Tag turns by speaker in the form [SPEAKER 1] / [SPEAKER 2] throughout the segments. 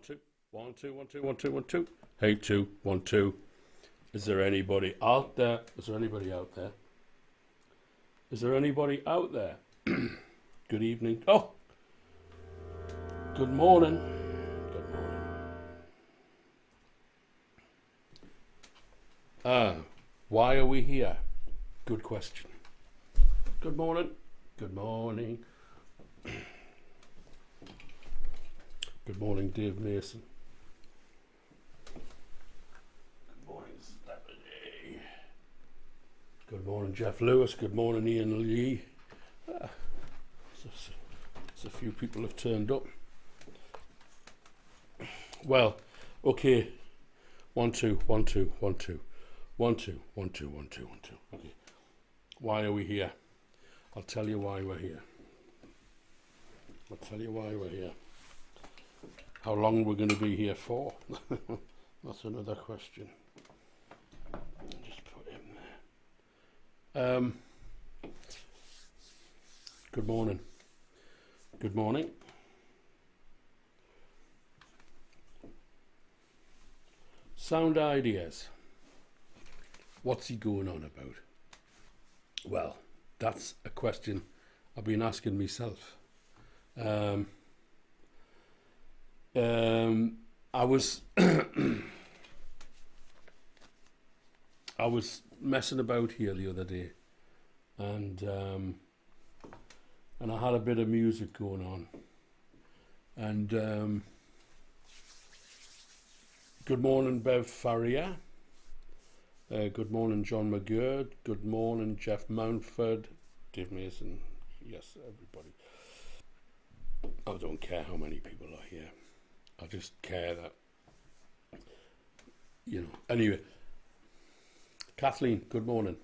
[SPEAKER 1] two, 1 2 1 2 1 2 1 2. Hey 2 1 2. Is there anybody out there? Is there anybody out there? Is there anybody out there? Good evening. Oh, good morning. Good morning. Why are we here? Good question. Good morning. Good morning. Good morning, Dave Mason. Good morning, Stephanie. Good morning, Jeff Lewis. Good morning, Ian Lee. So a few people have turned up. Well, okay. 1 2 1 2 1 2 1 2 1 2 1 2 1 2. Okay. Why are we here? I'll tell you why we're here. I'll tell you why we're here. How long we're going to be here for? That's another question. Just put him there. Good morning. Good morning. Sound ideas. What's he going on about? Well, that's a question I've been asking myself. I was I was messing about here the other day, and I had a bit of music going on, and good morning, Bev Farrier. Good morning, John McGurd. Good morning, Jeff Mountford. Dave Mason. Yes, everybody. I don't care how many people are here. I just care that, you know. Anyway, Kathleen, good morning,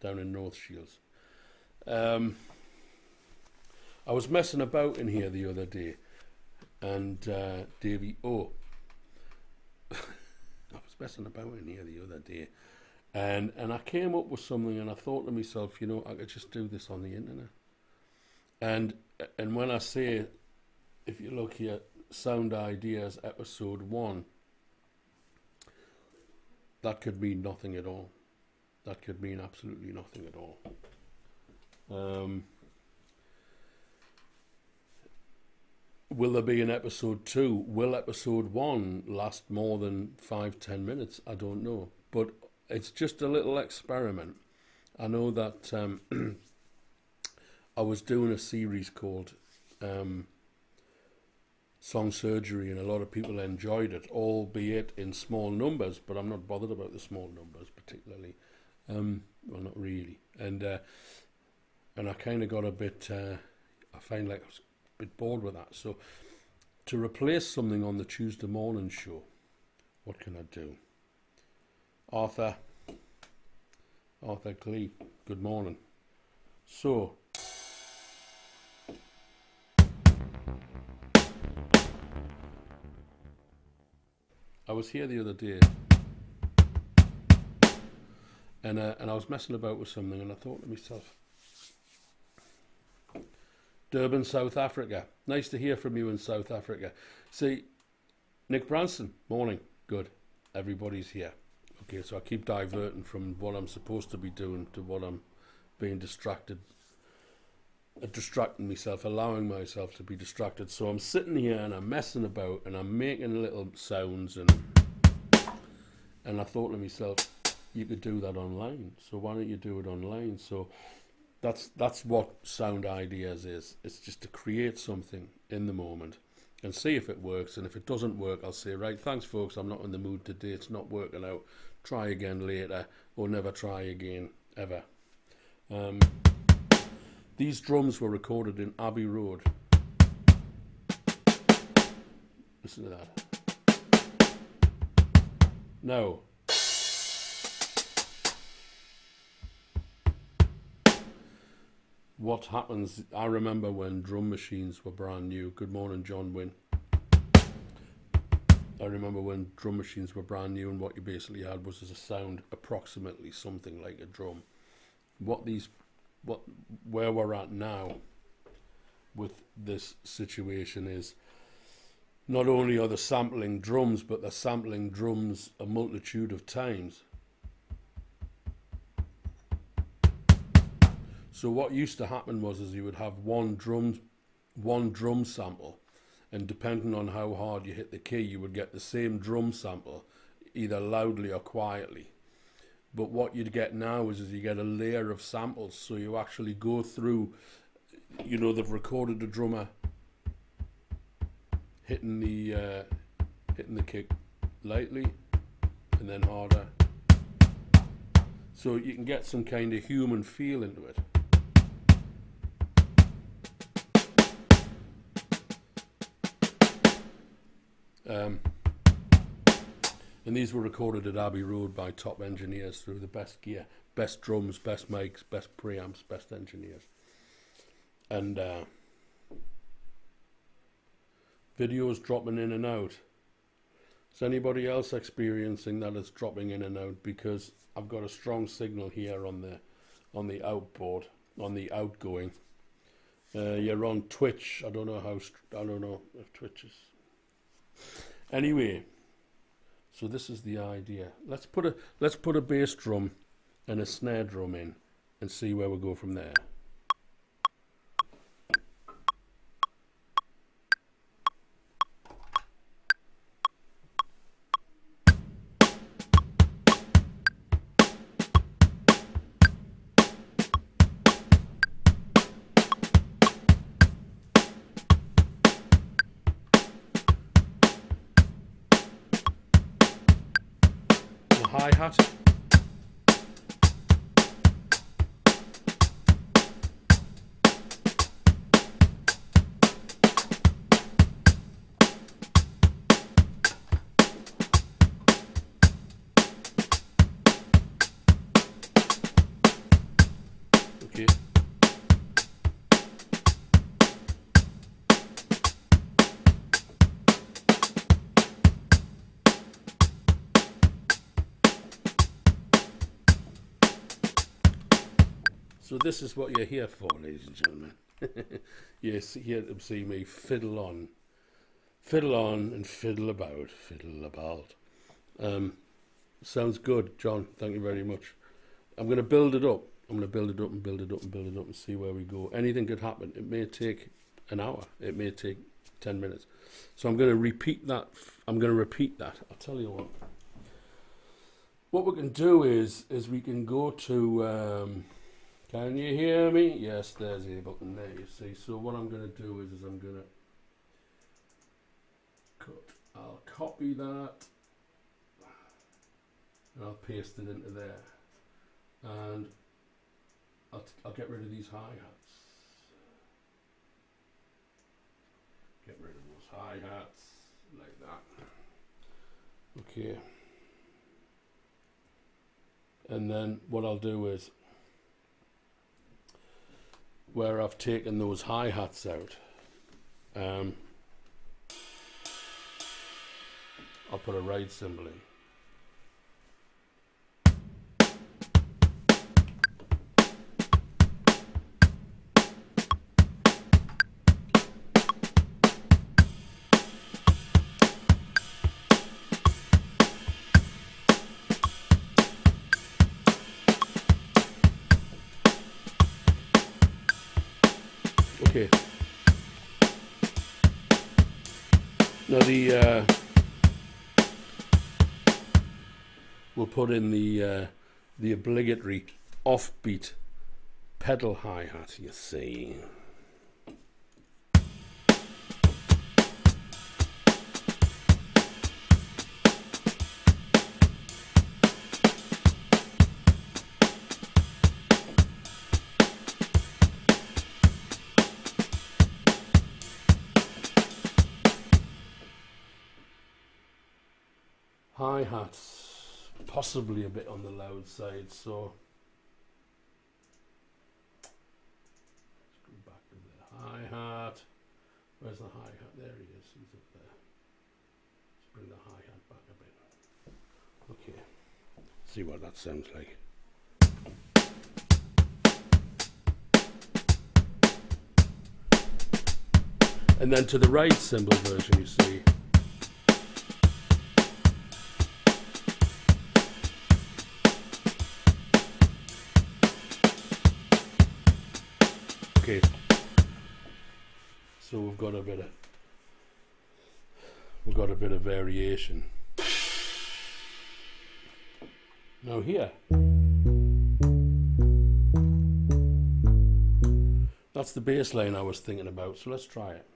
[SPEAKER 1] down in North Shields. I was messing about in here the other day, and Davey, I was messing about in here the other day, and I came up with something, and I thought to myself, you know, I could just do this on the internet. And when I say, if you look here, Sound Ideas episode 1, that could mean nothing at all. That could mean absolutely nothing at all. Will there be an episode 2? Will episode 1 last more than 5-10 minutes? I don't know, but it's just a little experiment. I know that I was doing a series called Song Surgery, and a lot of people enjoyed it, albeit in small numbers, but I'm not bothered about the small numbers particularly. Well, not really. And I kind of got a bit, I find like I was a bit bored with that. So to replace something on the Tuesday morning show, what can I do? Arthur Glee, good morning. So, I was here the other day, and I was messing about with something, and I thought to myself, Durban, South Africa. Nice to hear from you in South Africa. See, Nick Branson, morning. Good. Everybody's here. Okay, so I keep diverting from what I'm supposed to be doing to what I'm being distracting myself, allowing myself to be distracted. So I'm sitting here and I'm messing about and I'm making little sounds, and I thought to myself, you could do that online. So why don't you do it online? So that's what Sound Ideas is. It's just to create something in the moment and see if it works. And if it doesn't work, I'll say, right, thanks folks, I'm not in the mood today, it's not working out. Try again later, or never try again, ever. These drums were recorded in Abbey Road. Listen to that. Now, what happens, I remember when drum machines were brand new. Good morning, John Wynn. I remember when drum machines were brand new, and what you basically had was a sound approximately something like a drum. Where we're at now with this situation is not only are they sampling drums, but they're sampling drums a multitude of times. So what used to happen was you would have one drum sample, and depending on how hard you hit the key, you would get the same drum sample, either loudly or quietly. But what you'd get now is you get a layer of samples, so you actually go through, you know, they've recorded the drummer hitting the kick lightly and then harder, so you can get some kind of human feel into it. And these were recorded at Abbey Road by top engineers through the best gear, best drums, best mics, best preamps, best engineers. And videos dropping in and out. Is anybody else experiencing that it's dropping in and out? Because I've got a strong signal here on the outboard, on the outgoing. You're on Twitch. I don't know if Twitch is. Anyway, so this is the idea. Let's put a bass drum and a snare drum in and see where we go from there. Hi-hat. Okay. So this is what you're here for, ladies and gentlemen. You're here to see me fiddle on and fiddle about. Sounds good, John. Thank you very much. I'm going to build it up. I'm going to build it up and build it up and build it up and see where we go. Anything could happen. It may take an hour. It may take 10 minutes. So I'm going to repeat that. I'll tell you what. What we can do is we can go to... can you hear me? Yes, there's Ableton there, you see. So what I'm going to do is I'm going to I'll copy that and I'll paste it into there, and I'll get rid of these hi-hats. Get rid of those hi-hats like that. Okay. And then what I'll do is, where I've taken those hi-hats out, I'll put a ride cymbal in. Okay. Now we'll put in the obligatory offbeat pedal hi-hat, you see. Hi-hats, possibly a bit on the loud side, so let's go back to the hi-hat. Where's the hi-hat? There he is, he's up there. Let's bring the hi-hat back a bit. Okay, see what that sounds like. And then to the ride cymbal version, you see. got a bit of variation. Now here, that's the bass line I was thinking about, so let's try it.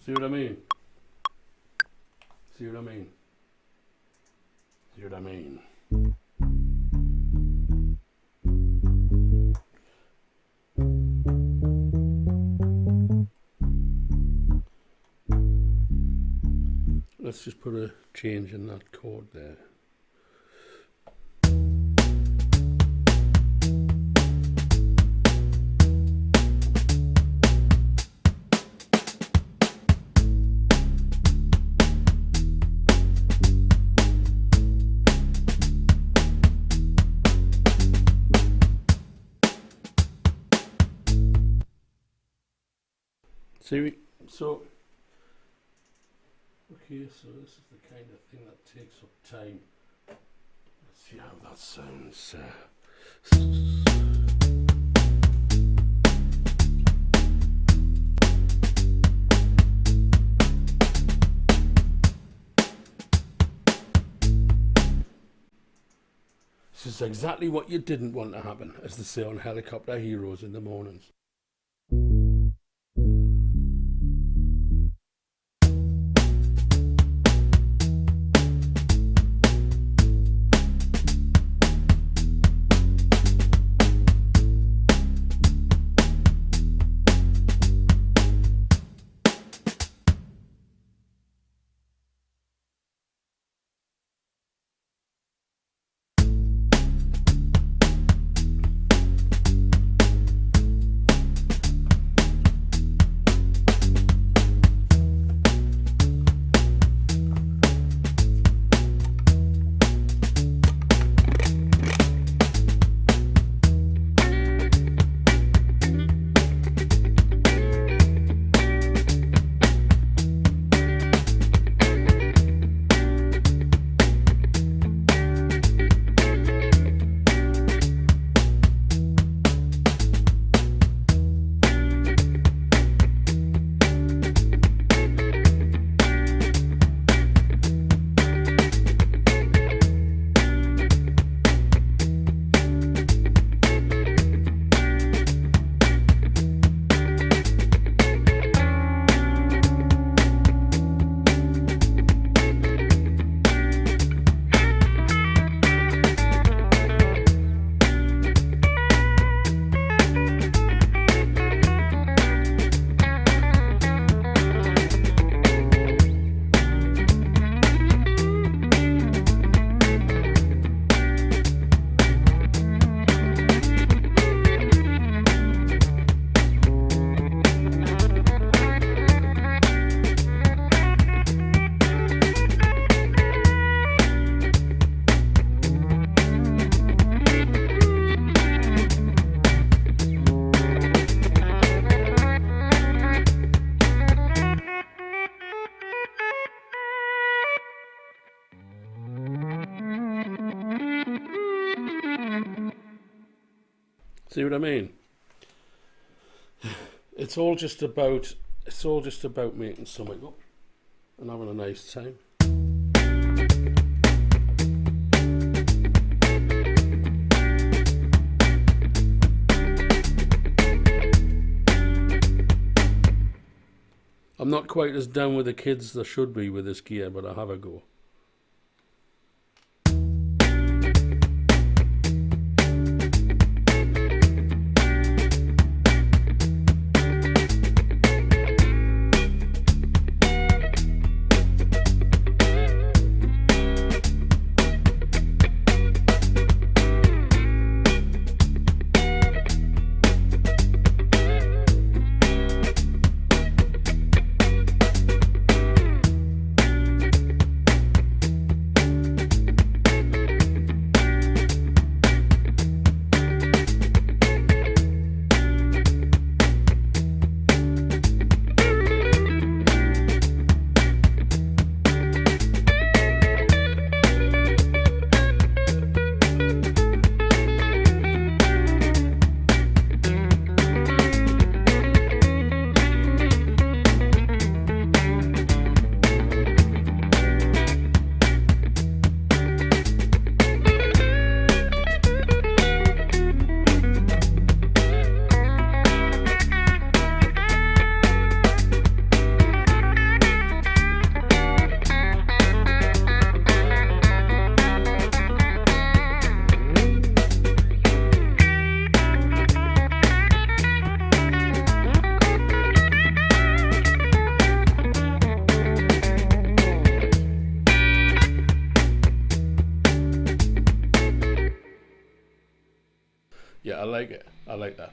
[SPEAKER 1] See what I mean? See what I mean? See what I mean? Let's just put a change in that chord there. See, so, okay, so this is the kind of thing that takes up time. Let's see how that sounds. This is exactly what you didn't want to happen, as they say on Helicopter Heroes in the mornings. See what I mean? It's all just about making something up and having a nice time. I'm not quite as down with the kids as I should be with this gear, but I have a go. like it. I like that.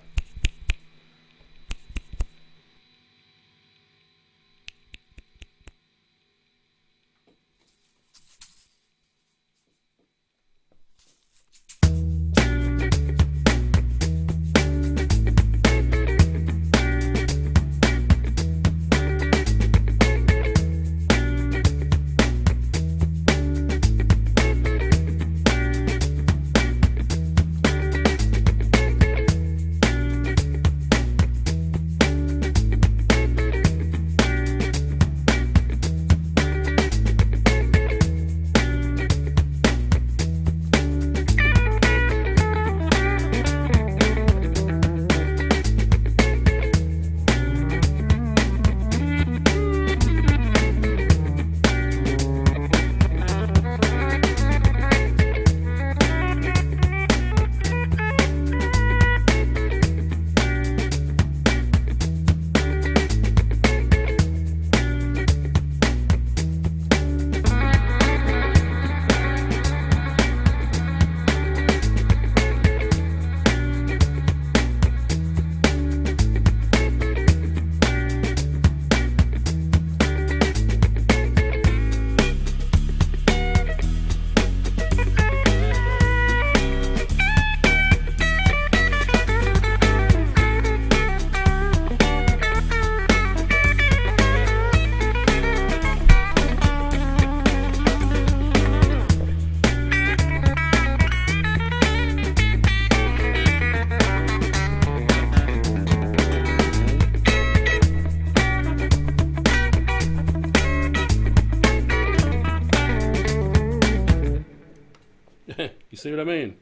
[SPEAKER 1] You see what I mean?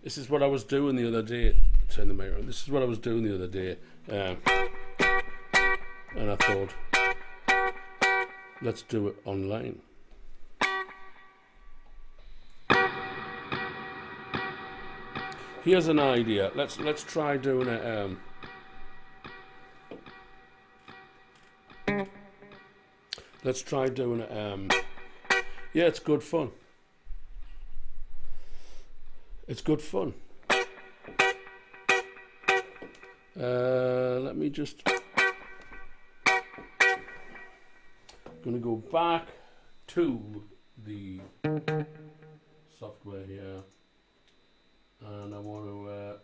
[SPEAKER 1] This is what I was doing the other day. Turn the mirror on. This is what I was doing the other day. And I thought, let's do it online. Here's an idea. Let's try doing it. Let's try doing it. Yeah, it's good fun. It's good fun. Let me just. Gonna go back to the software here, and I want to.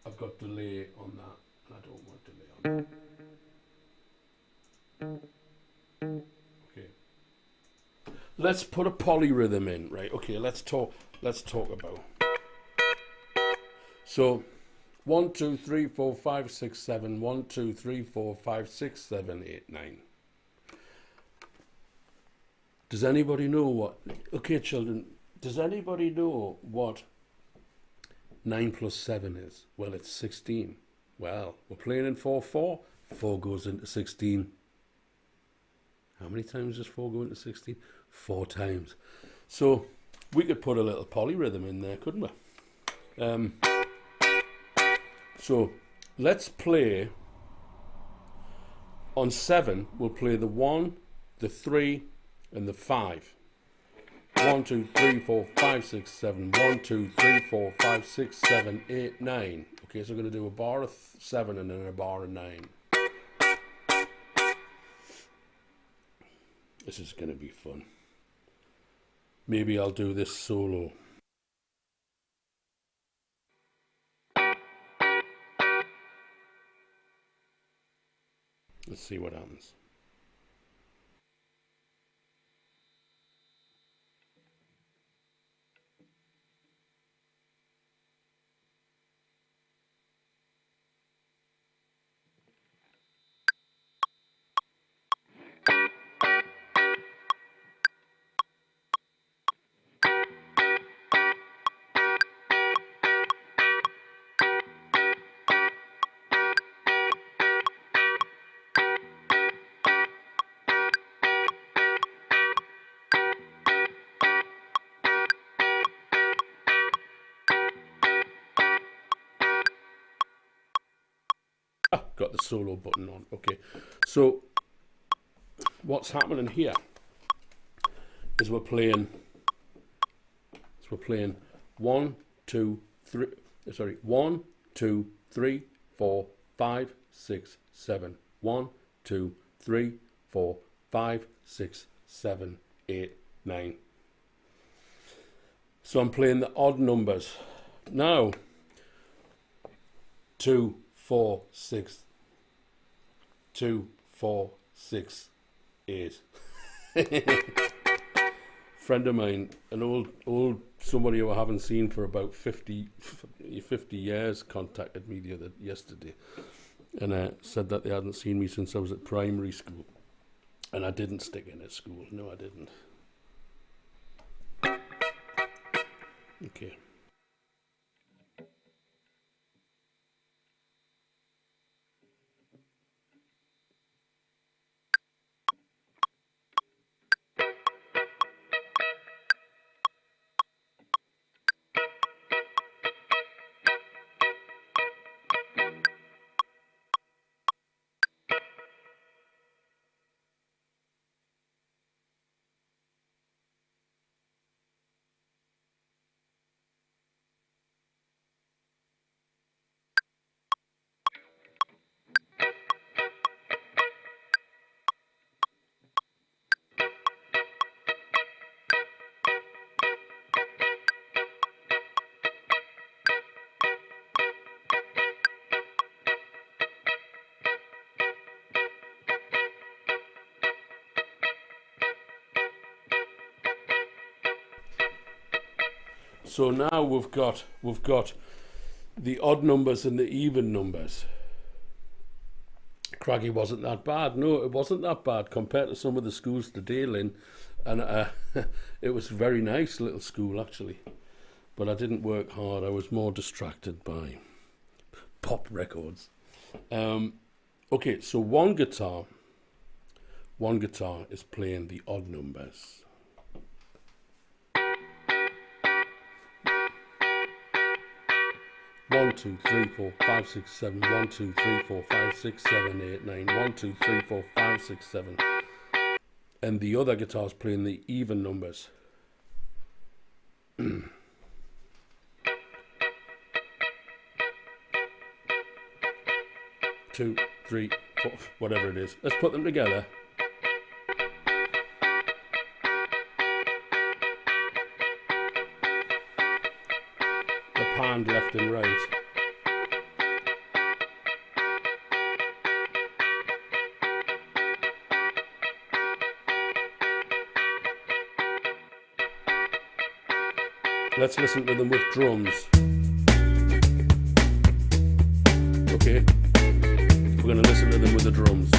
[SPEAKER 1] I've got delay on that, and I don't want delay on that. Okay. Let's put a polyrhythm in, right? Okay, let's talk about. So 1, 2, 3, 4, 5, 6, 7. 1, 2, 3, 4, 5, 6, 7, 8, 9. Does anybody know what? Okay, children. Does anybody know what 9 plus 7 is? Well, it's 16. Well, we're playing in 4/4. 4 goes into 16. How many times does 4 go into 16? 4 times. So we could put a little polyrhythm in there, couldn't we? So let's play on 7. We'll play the 1, the 3, and the 5. 1, 2, 3, 4, 5, 6, 7. 1, 2, 3, 4, 5, 6, 7, 8, 9. Okay, so we're going to do a bar of 7 and then a bar of 9. This is going to be fun. Maybe I'll do this solo. Let's see what happens. Got the solo button on. Okay, so what's happening here is we're playing 1, 2, 3. Sorry, 1, 2, 3, 4, 5, 6, 7. 1, 2, 3, 4, 5, 6, 7, 8, 9. So I'm playing the odd numbers. Now, 2, 4, 6, 2, 4, 6, 8. Friend of mine, an old somebody who I haven't seen for about 50 years, contacted me yesterday, and said that they hadn't seen me since I was at primary school, and I didn't stick in at school. No, I didn't. Okay. So now we've got the odd numbers and the even numbers. Craggy wasn't that bad. No, it wasn't that bad compared to some of the schools to deal in, and it was a very nice little school actually. But I didn't work hard. I was more distracted by pop records. Okay, so one guitar is playing the odd numbers. 1, 2, 3, 4, 5, 6, 7. 1, 2, 3, 4, 5, 6, 7, 8, 9. 1, 2, 3, 4, 5, 6, 7. And the other guitar's playing the even numbers. 2, 3, 4, whatever it is. Let's put them together. Hand left and right. Let's listen to them with drums. Okay, we're going to listen to them with the drums.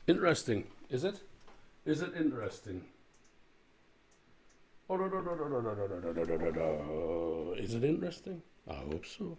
[SPEAKER 1] Interesting, is it? Is it interesting? Is it interesting? I hope so.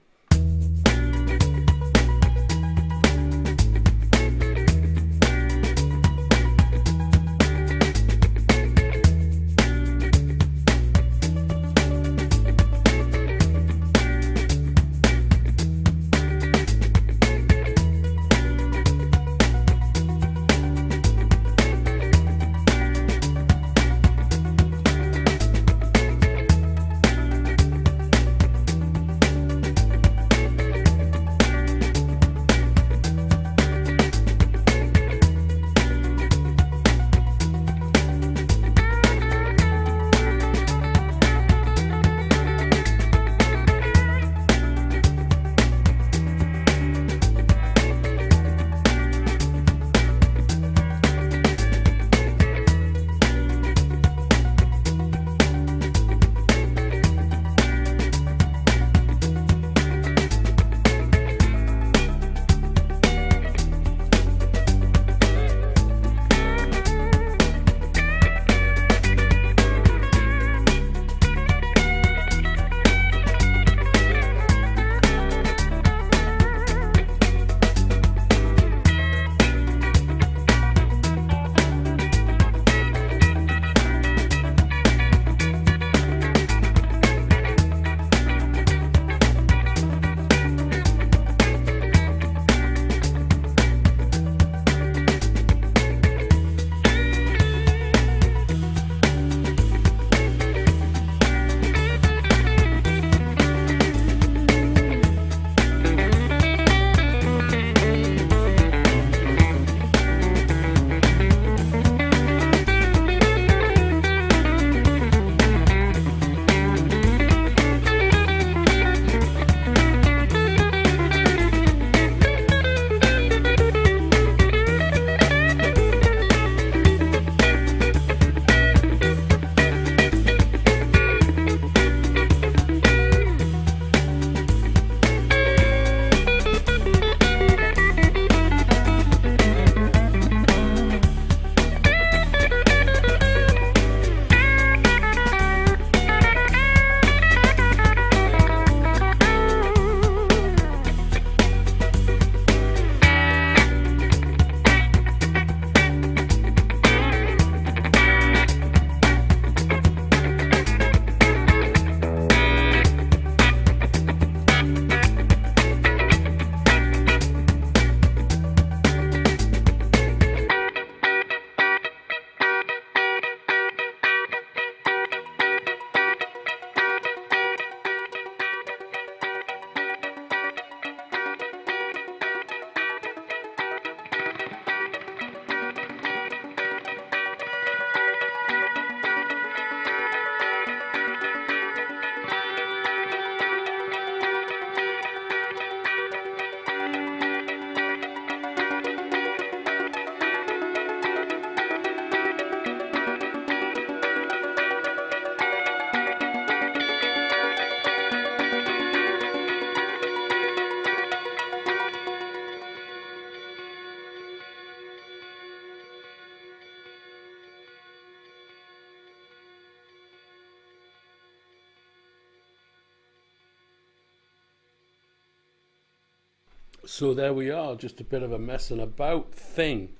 [SPEAKER 1] So there we are, just a bit of a messing about thing.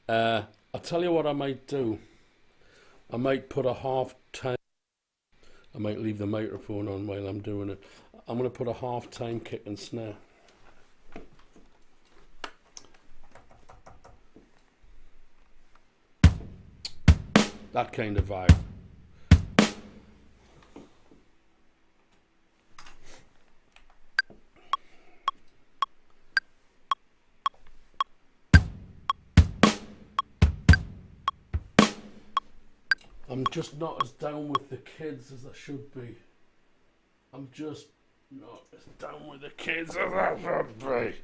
[SPEAKER 1] I'll tell you what I might do. I might put a half time. I might leave the microphone on while I'm doing it. I'm going to put a half time kick and snare. That kind of vibe. I'm just not as down with the kids as I should be. I'm just not as down with the kids as I should be.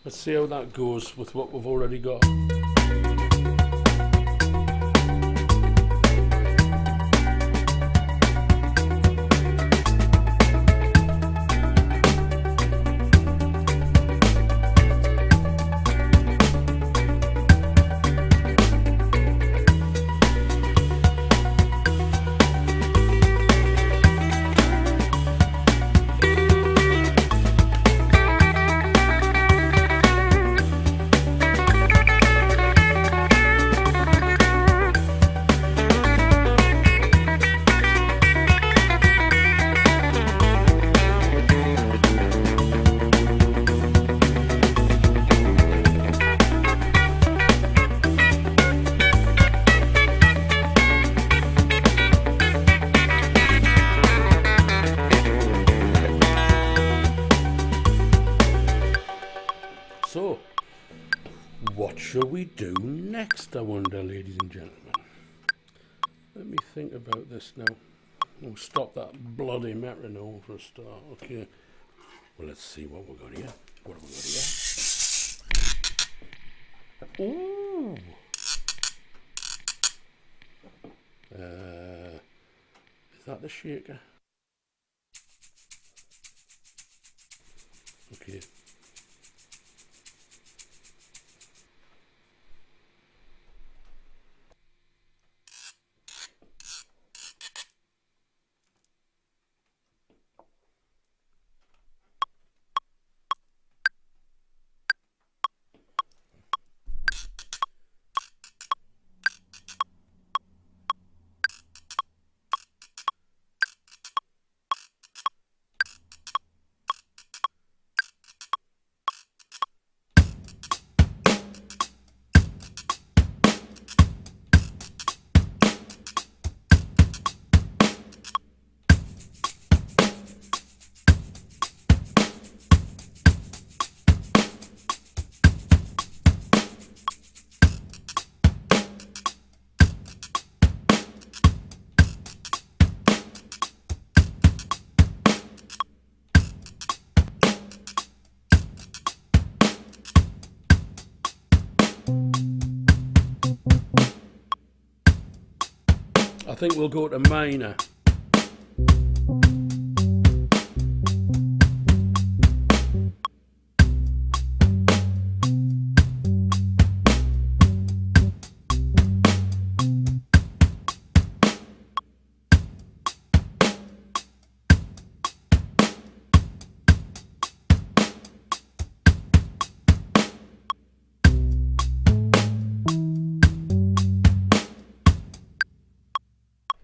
[SPEAKER 1] Let's see how that goes with what we've already got. So, what shall we do next, I wonder, ladies and gentlemen? Let me think about this now. We'll stop that bloody metronome for a start. Okay. Well, let's see what we've got here. What have we got here? Ooh! Is that the shaker? Okay. I think we'll go to minor.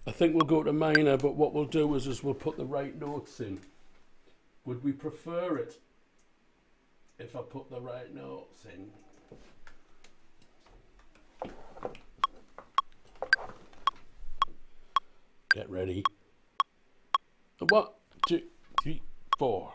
[SPEAKER 1] I think we'll go to minor, but what we'll do is we'll put the right notes in. Would we prefer it if I put the right notes in? Get ready. 1, 2, 3, 4.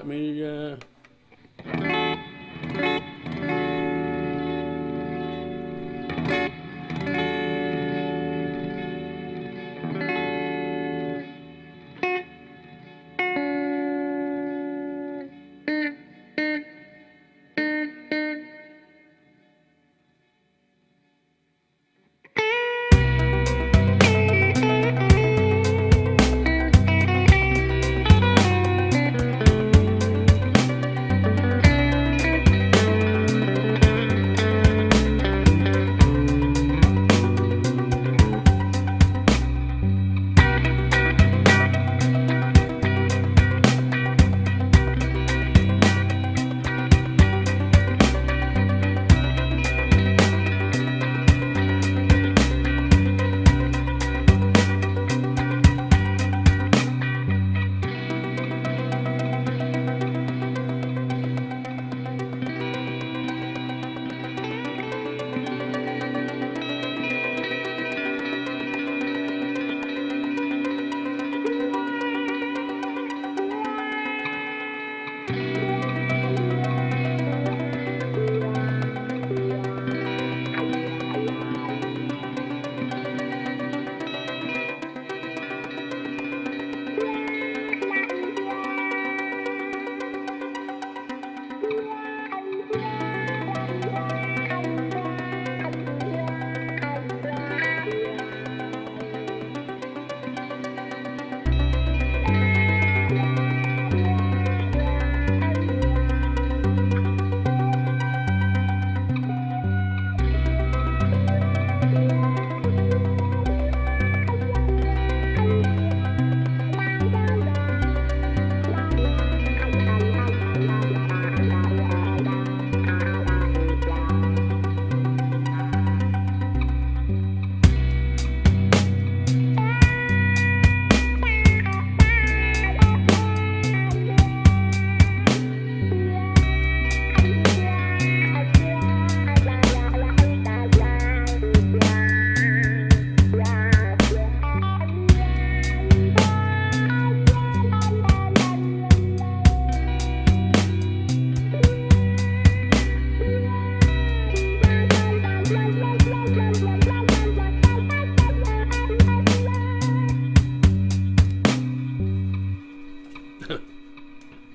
[SPEAKER 1] let me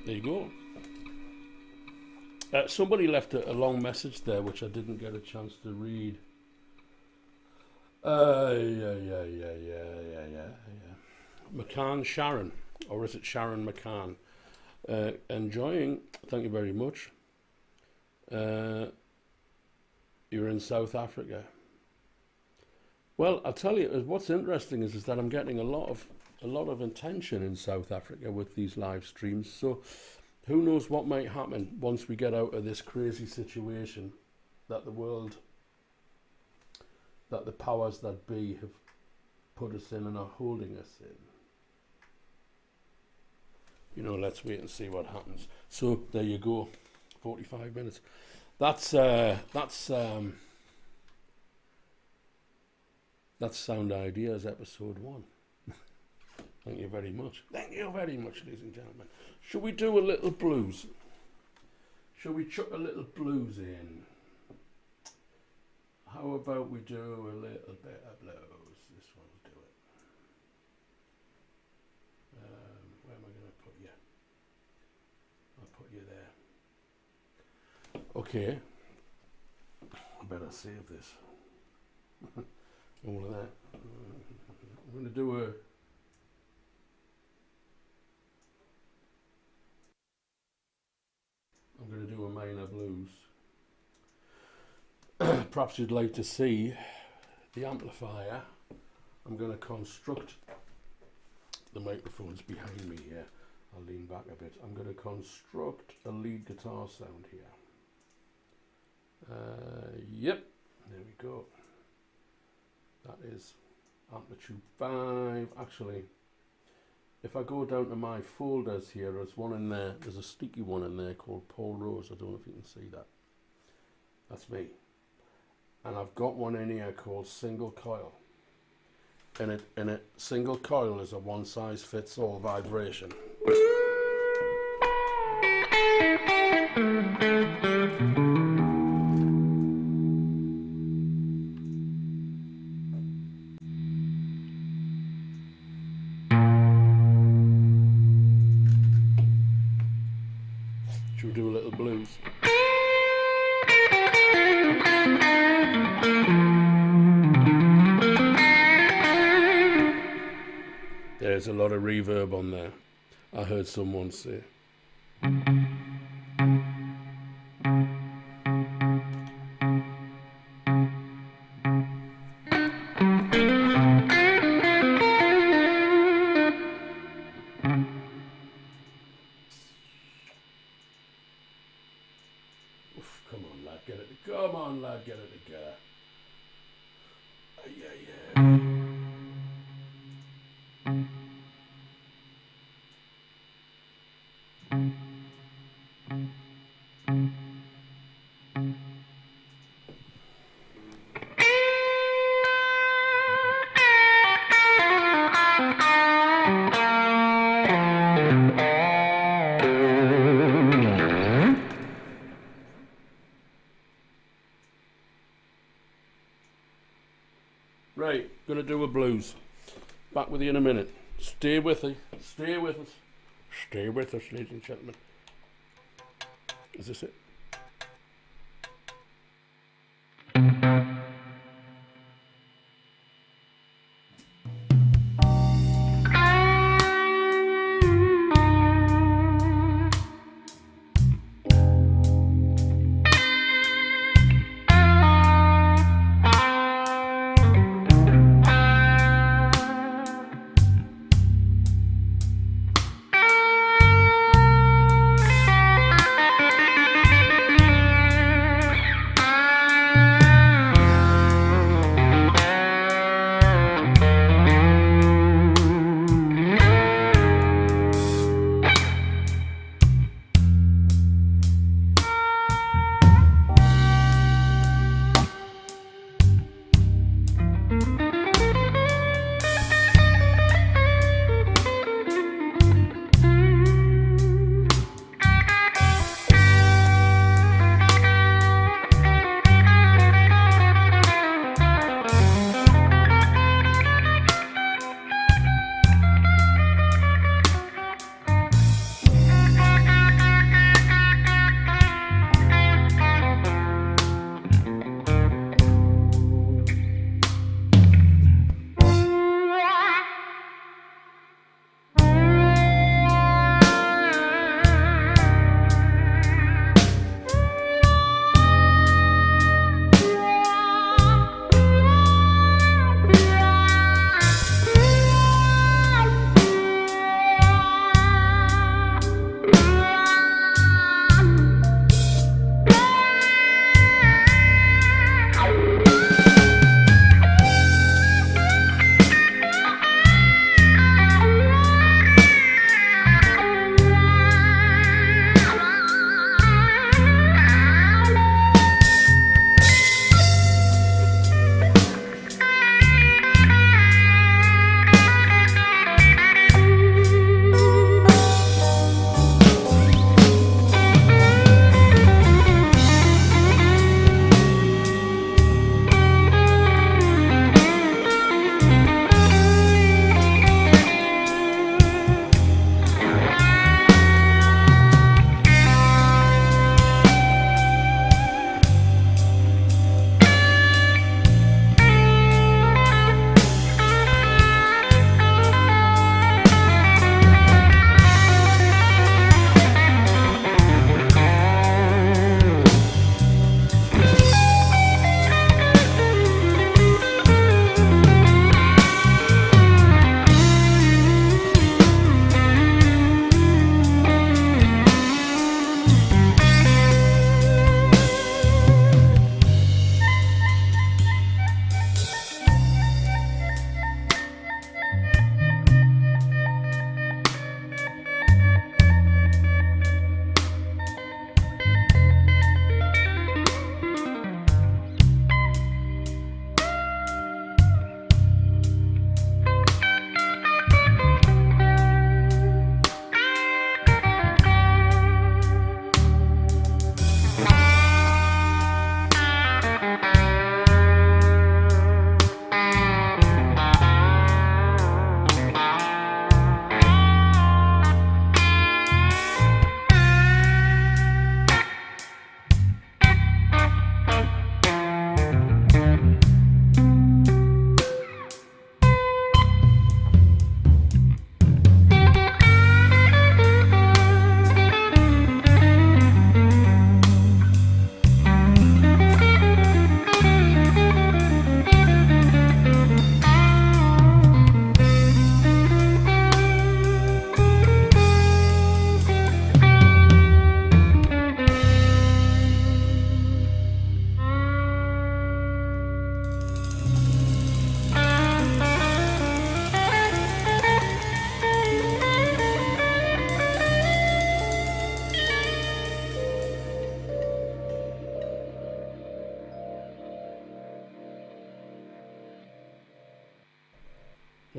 [SPEAKER 1] there you go. Somebody left a long message there which I didn't get a chance to read. McCann Sharon, or is it Sharon McCann? Enjoying, thank you very much. You're in South Africa. Well, I'll tell you, what's interesting is that I'm getting a lot of attention in South Africa with these live streams. So who knows what might happen once we get out of this crazy situation that the world, that the powers that be have put us in and are holding us in. You know, let's wait and see what happens. So there you go, 45 minutes. That's Sound Ideas episode 1. Thank you very much. Thank you very much, ladies and gentlemen. Shall we do a little blues? Shall we chuck a little blues in? How about we do a little bit of blues? This one will do it. Where am I going to put you? I'll put you there. Okay. I better save this. All of that. I'm going to do a... I'm going to do a minor blues. Perhaps you'd like to see the amplifier. I'm going to construct the microphones behind me here. I'll lean back a bit. I'm going to construct a lead guitar sound here. Yep, there we go. That is Amplitube 5. Actually, if I go down to my folders here, there's one in there. There's a sticky one in there called Paul Rose. I don't know if you can see that. That's me. And I've got one in here called Single Coil. And it single coil is a one size fits all vibration. Should we do a little blues? There's a lot of reverb on there, I heard someone say. Oof, come on, lad, get it. Come on, lad, get it together. Yeah. Right, gonna do a blues. Back with you in a minute. Stay with us. Stay with us. Stay with us, ladies and gentlemen. Is this it?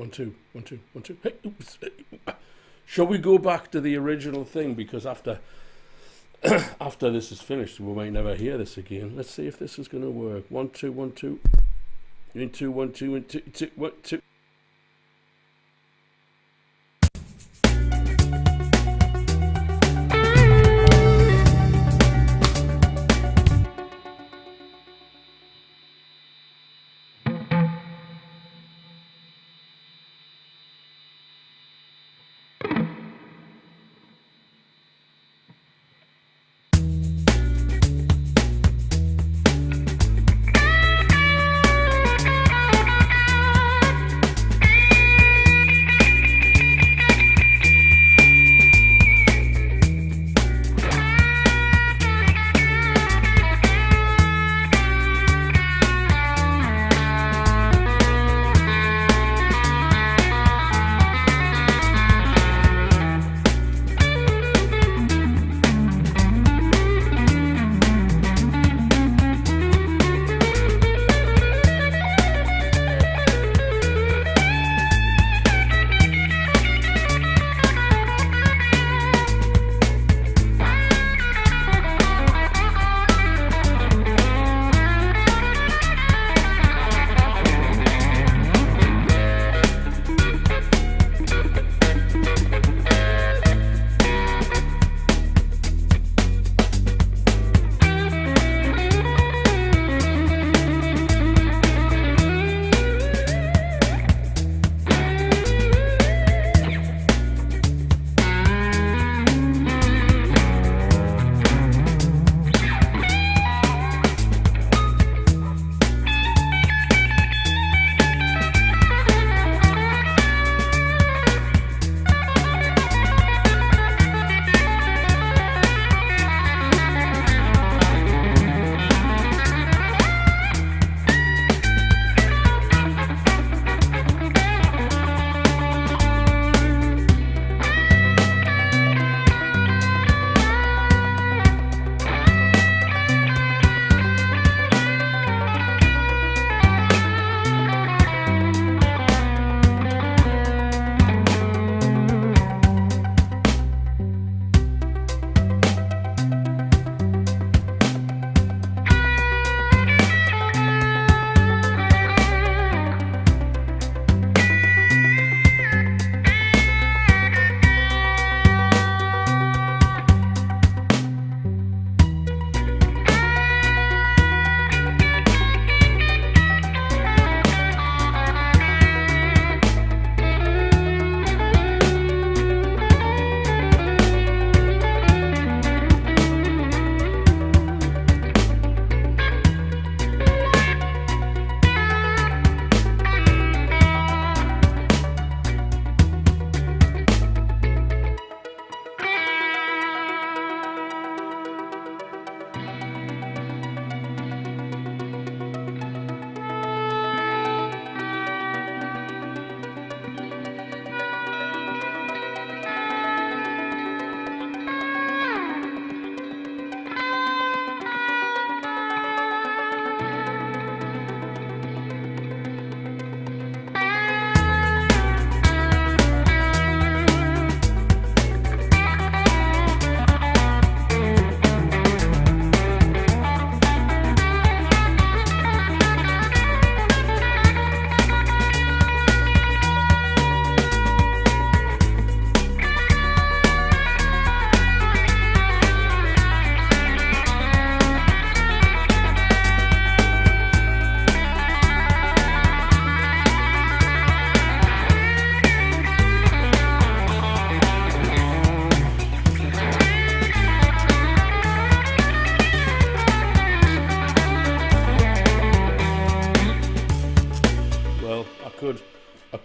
[SPEAKER 1] 1, 2, 1, 2, 1, 2. Hey, oops. Shall we go back to the original thing? Because after this is finished, we might never hear this again. Let's see if this is going to work. 1, 2, 1, 2. 1, 2, 1, 2, 1, 2, 2, 1, 2.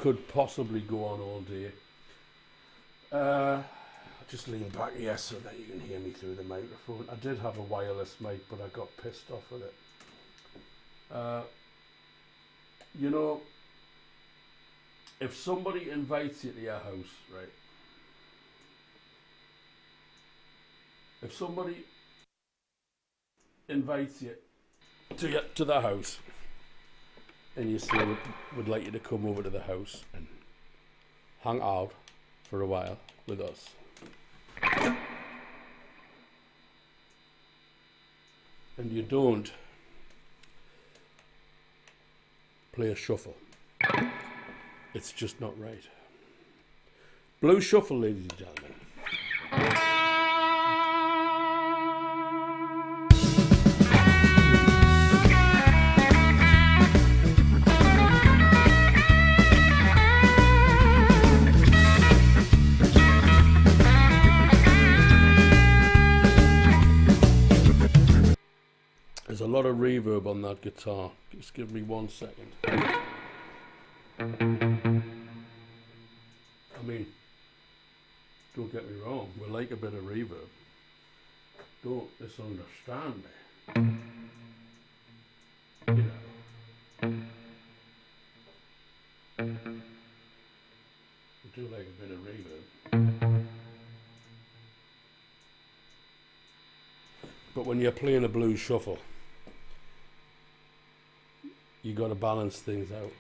[SPEAKER 1] could possibly go on all day. Just lean back here so that you can hear me through the microphone. I did have a wireless mic, but I got pissed off with it. You know, if somebody invites you to your house, right? If somebody invites you to the house, and you say would like you to come over to the house and hang out for a while with us. And you don't play a shuffle. It's just not right. Blues shuffle, ladies and gentlemen. There's a lot of reverb on that guitar. Just give me 1 second. I mean, don't get me wrong, we like a bit of reverb. Don't misunderstand me. You know. We do like a bit of reverb. But when you're playing a blues shuffle, you got to balance things out.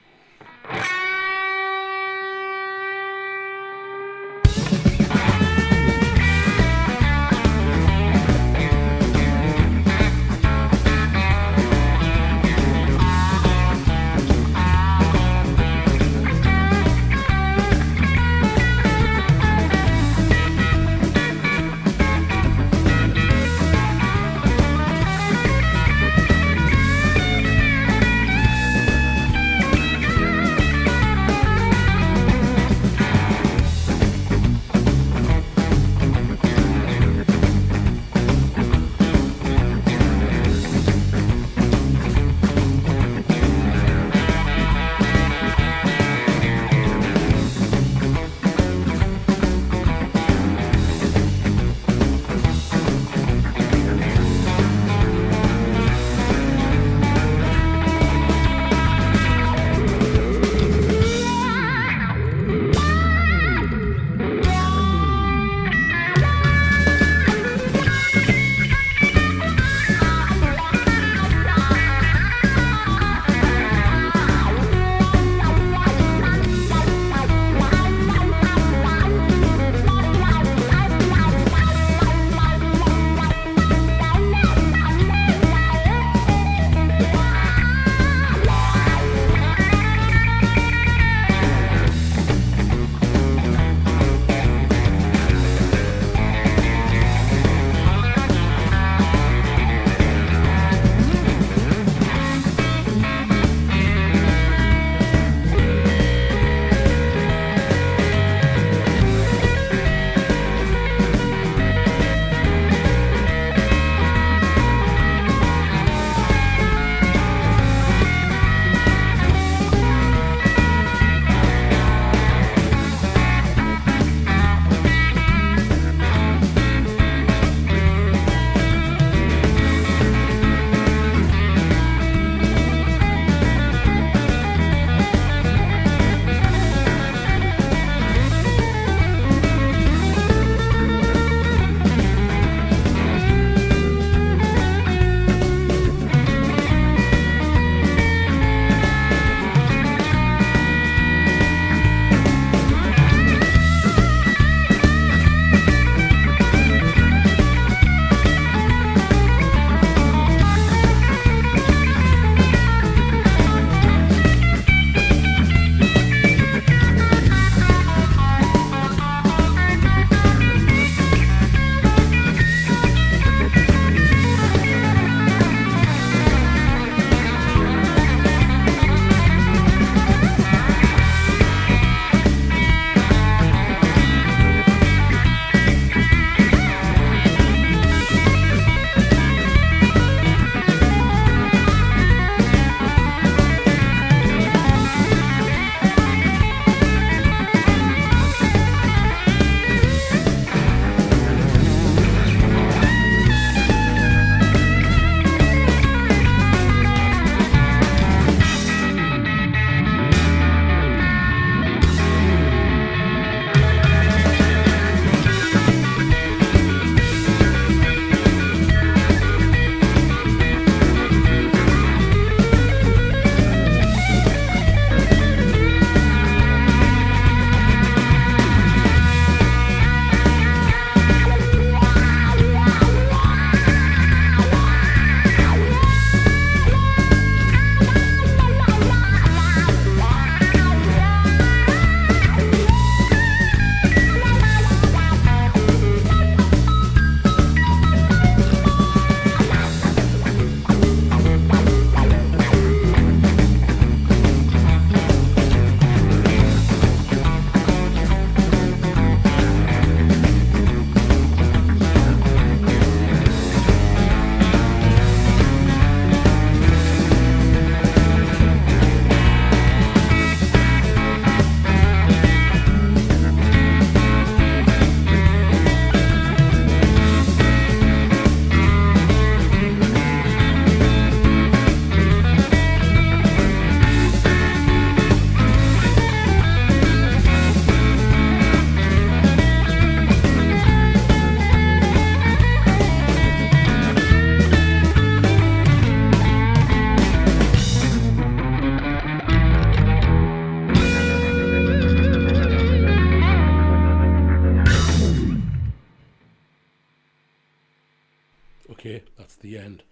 [SPEAKER 1] Okay, that's the end.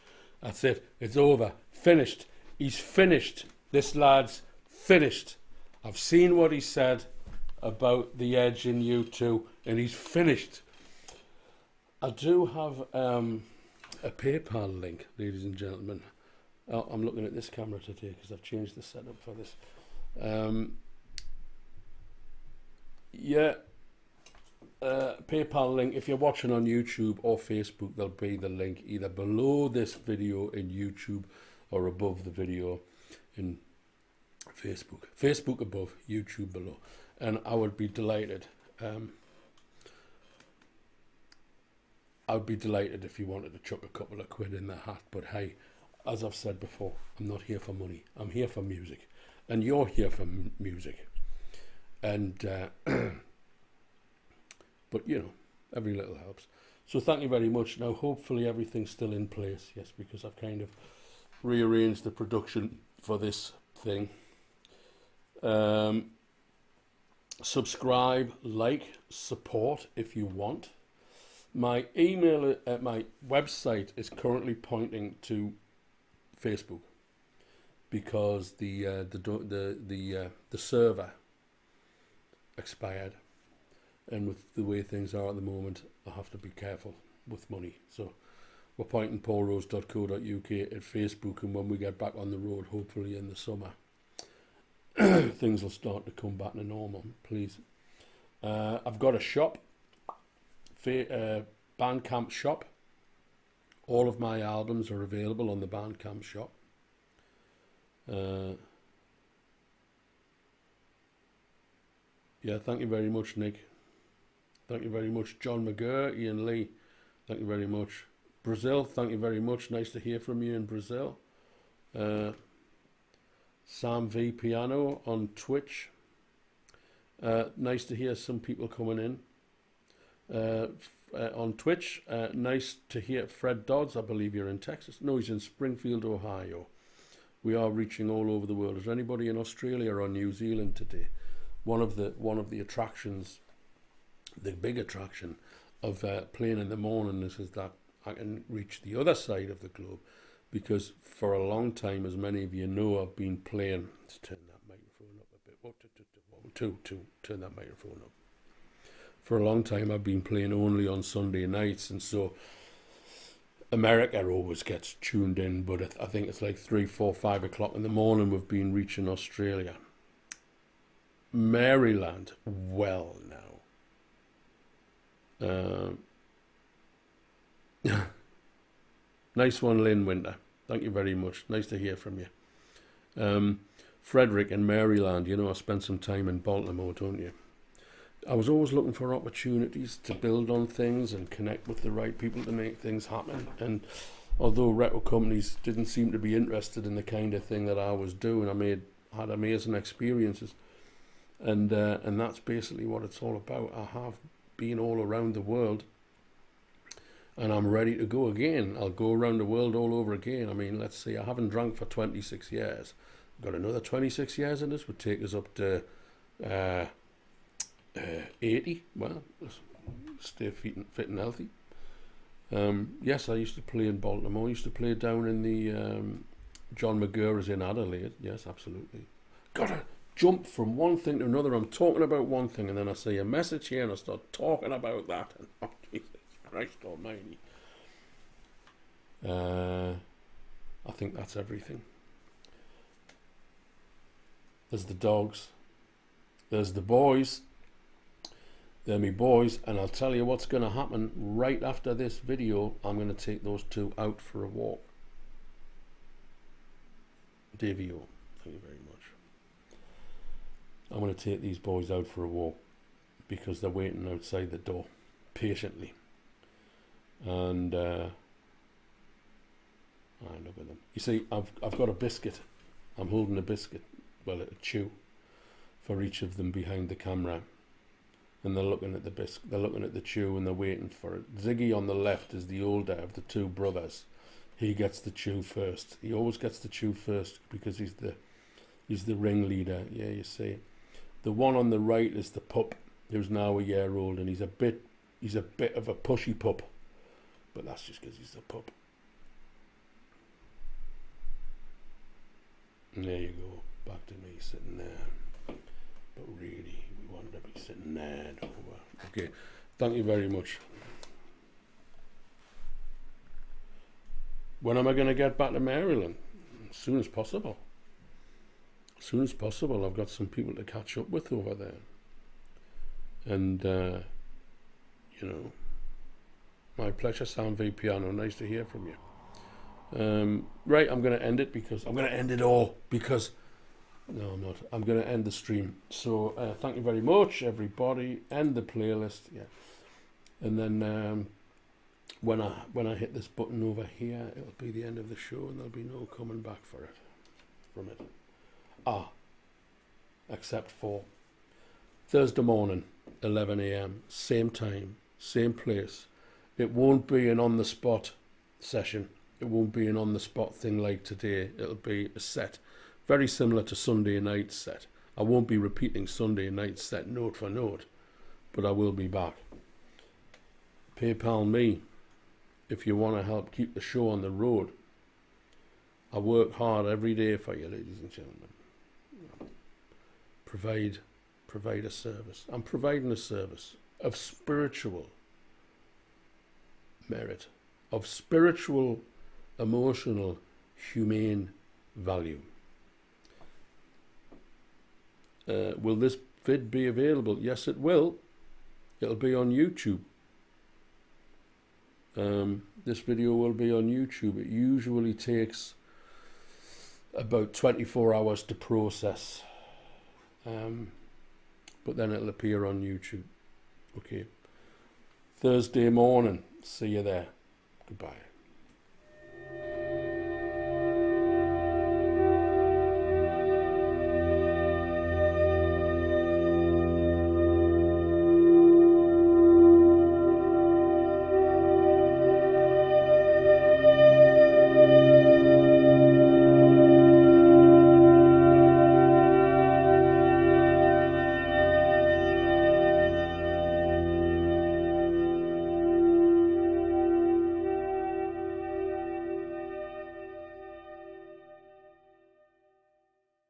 [SPEAKER 1] That's it. It's over. Finished. He's finished. This lad's finished. I've seen what he said about the Edge in U2, and he's finished. I do have a PayPal link, ladies and gentlemen. Oh, I'm looking at this camera today because I've changed the setup for this. PayPal link. If you're watching on YouTube or Facebook, there'll be the link either below this video in YouTube or above the video in Facebook. Facebook above, YouTube below. And I would be delighted. I would be delighted if you wanted to chuck a couple of quid in the hat. But hey, as I've said before, I'm not here for money. I'm here for music. And you're here for music. And but you know, every little helps. So thank you very much. Now hopefully everything's still in place. Yes, because I've kind of rearranged the production for this thing. Subscribe, like, support if you want. My email at my website is currently pointing to Facebook because the server expired, and with the way things are at the moment, I have to be careful with money. So we're pointing paulrose.co.uk at Facebook, and when we get back on the road, hopefully in the summer, things will start to come back to normal. Please, I've got a shop. Bandcamp shop. All of my albums are available on the Bandcamp shop. Yeah, thank you very much, Nick. Thank you very much, John McGurr, Ian Lee. Thank you very much. Brazil, thank you very much. Nice to hear from you in Brazil. Sam V Piano on Twitch. Nice to hear some people coming in. On Twitch, nice to hear Fred Dodds. I believe you're in Texas. No, he's in Springfield, Ohio. We are reaching all over the world. Is there anybody in Australia or New Zealand today? One of the attractions, the big attraction of playing in the morning is that I can reach the other side of the globe, because for a long time, as many of you know, I've been playing. Let's turn that microphone up a bit. Turn that microphone up. For a long time, I've been playing only on Sunday nights, and so America always gets tuned in, but I think it's like 3, 4, 5 o'clock in the morning we've been reaching Australia. Maryland, well now. Nice one, Lynn Winter. Thank you very much. Nice to hear from you. Frederick in Maryland, you know, I spent some time in Baltimore, don't you? I was always looking for opportunities to build on things and connect with the right people to make things happen. And although record companies didn't seem to be interested in the kind of thing that I was doing, I had amazing experiences. And that's basically what it's all about. I have been all around the world, and I'm ready to go again. I'll go around the world all over again. I mean, let's see, I haven't drunk for 26 years. I've got another 26 years in this, would take us up to 80. Well, stay fit and healthy. Yes, I used to play in Baltimore. I used to play down in the John McGurr in Adelaide. Yes, absolutely. Gotta jump from one thing to another. I'm talking about one thing, and then I see a message here, and I start talking about that. And, oh, Jesus Christ almighty. I think that's everything. There's the dogs. There's the boys. They're me boys, and I'll tell you what's going to happen right after this video. I'm going to take those two out for a walk. Davio, thank you very much. I'm going to take these boys out for a walk because they're waiting outside the door patiently. And look at them. You see, I've got a biscuit. I'm holding a biscuit, well, a chew, for each of them behind the camera. And they're looking at the biscuit, they're looking at the chew, and they're waiting for it. Ziggy on the left is the older of the two brothers. He gets the chew first. He always gets the chew first because he's the ringleader. Yeah, you see. The one on the right is the pup, who's now a year old, and he's a bit of a pushy pup. But that's just because he's a pup. And there you go, back to me sitting there. But really, we wanted to be sitting there. Okay, thank you very much. When am I going to get back to Maryland? As soon as possible. As soon as possible. I've got some people to catch up with over there. And, you know, my pleasure, Sound V Piano. Nice to hear from you. Right, I'm going to end it because I'm going to end it all because no, I'm not. I'm going to end the stream. So thank you very much, everybody. End the playlist, yeah. And then when I hit this button over here, it'll be the end of the show, and there'll be no coming back from it. Except for Thursday morning, 11 a.m. Same time, same place. It won't be an on-the-spot session. It won't be an on-the-spot thing like today. It'll be a set, very similar to Sunday night's set. I won't be repeating Sunday night's set note for note, but I will be back. PayPal me if you want to help keep the show on the road. I work hard every day for you, ladies and gentlemen. Provide a service. I'm providing a service of spiritual merit, of spiritual, emotional, humane value. Will this vid be available? Yes, it will. It'll be on YouTube. This video will be on YouTube. It usually takes about 24 hours to process. But then it'll appear on YouTube. Okay. Thursday morning. See you there. Goodbye.